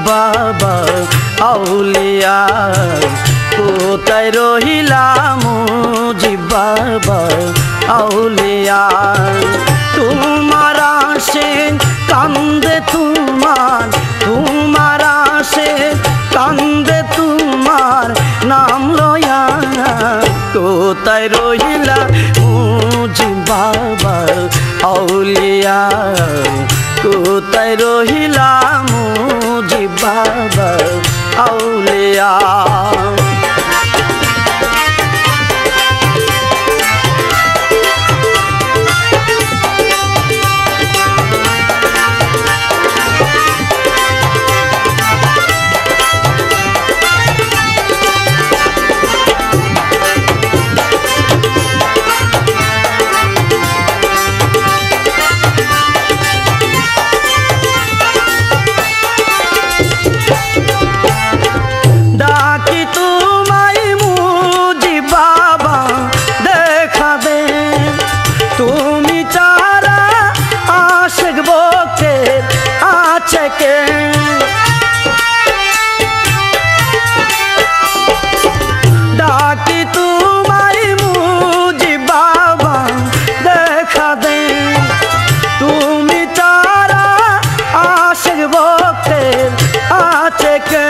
বাবা আউলিয়া কোথায় রহিলা মুজিব বাবা আউলিয়া তোমার আসে কান্দে তোমার আসে কান্দে তোমার নাম লয়া কোথায় রহিলা মুজিব বাবা আউলিয়া কোথায় রহিলা মুজিব বাবা আউলিয়া ডাকি তোমায় মুজিব বাবা দেখা দে তুমি তারা আশেক ভক্তের আছে কে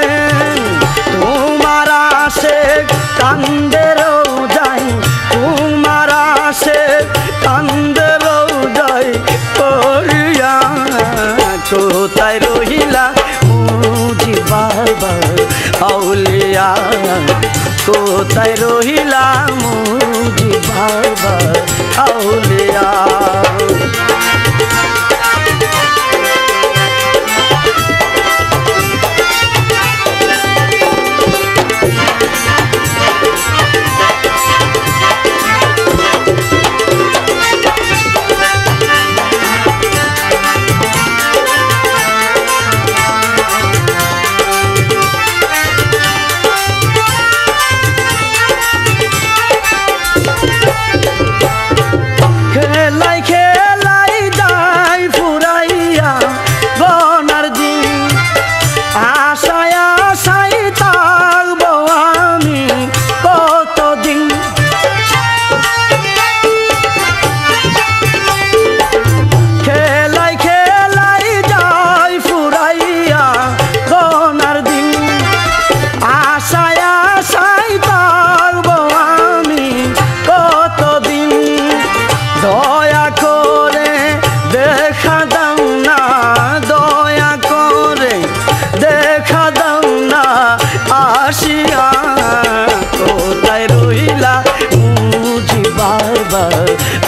তোমার আশেক কান্দেরও যাই তোমার আশেক কান্দেরও যাই করিয়া কোথায় রহিলা মুজিব বাবা আউলিয়া কোথায় রহিলা মুজিব বাবা আউলিয়া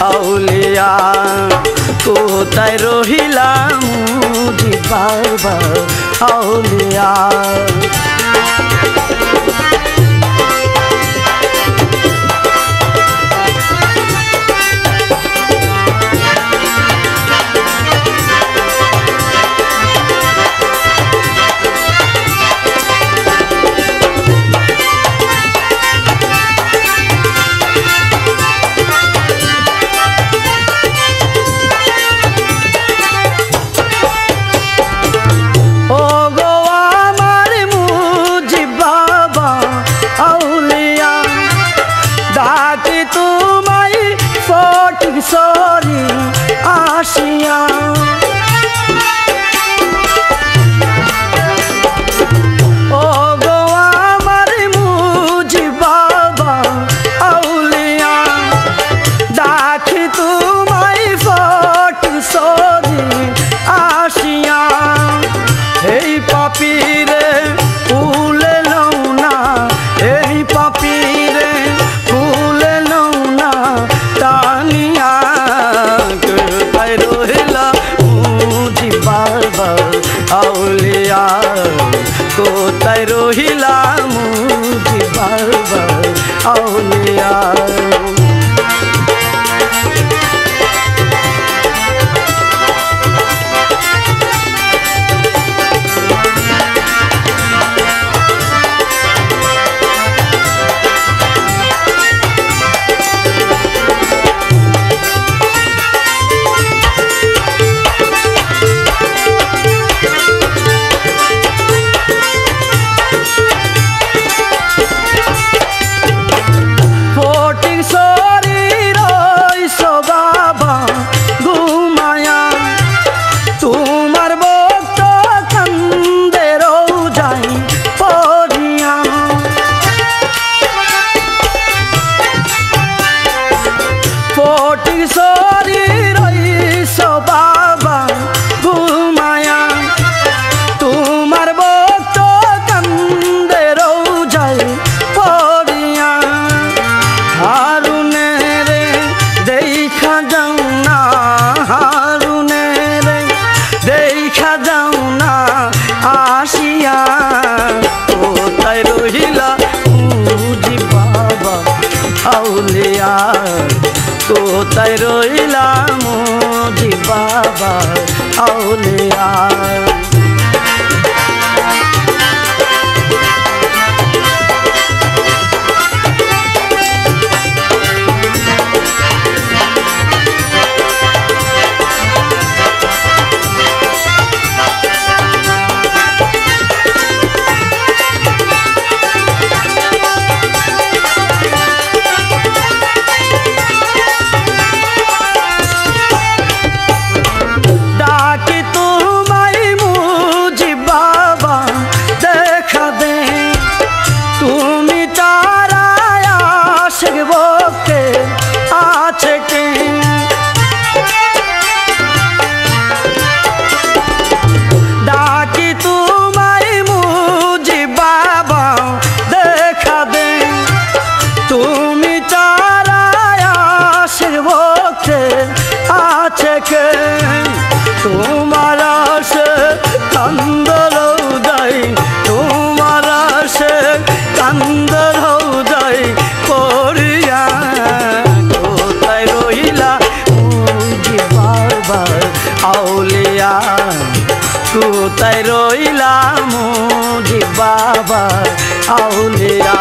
আউলিয়া কোথায় রহিলা মুজিব বাবা আউলিয়া সরি আসিয়া ও গো আমার মুজিব বাবা আউলিয়া ডাকি তোমায় ফট সরি আসিয়া এই পাপিরে ফুলে লও না এই পাপিরে ফুলে লও না টানিয়া কোথায় রহিলা আউলিয়া তোমার আসে কান্দর যাই তোমার আসে কান্দর যাই করিয়া কোথায় রইলা মুজি বাবা আউলিয়া কোথায় রইলা মুজি বাবা আউলিয়া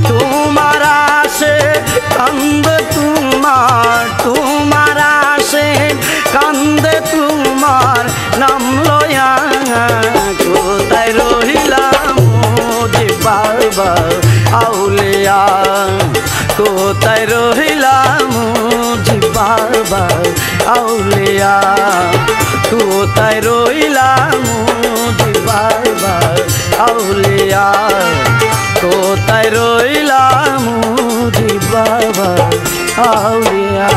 তোমার আসে কান্দ তোমার আসে কান্দে তোমার নাম লয়া কোথায় রহিলাম মুজি বাবা আউলিয়া কোথায় রহিলাম মুজি বাবা আউলিয়া কোথায় রহিলাম মুজি বাবা আউলিয়া কোথায় রহিলাম মুজি বাবা আউলিয়া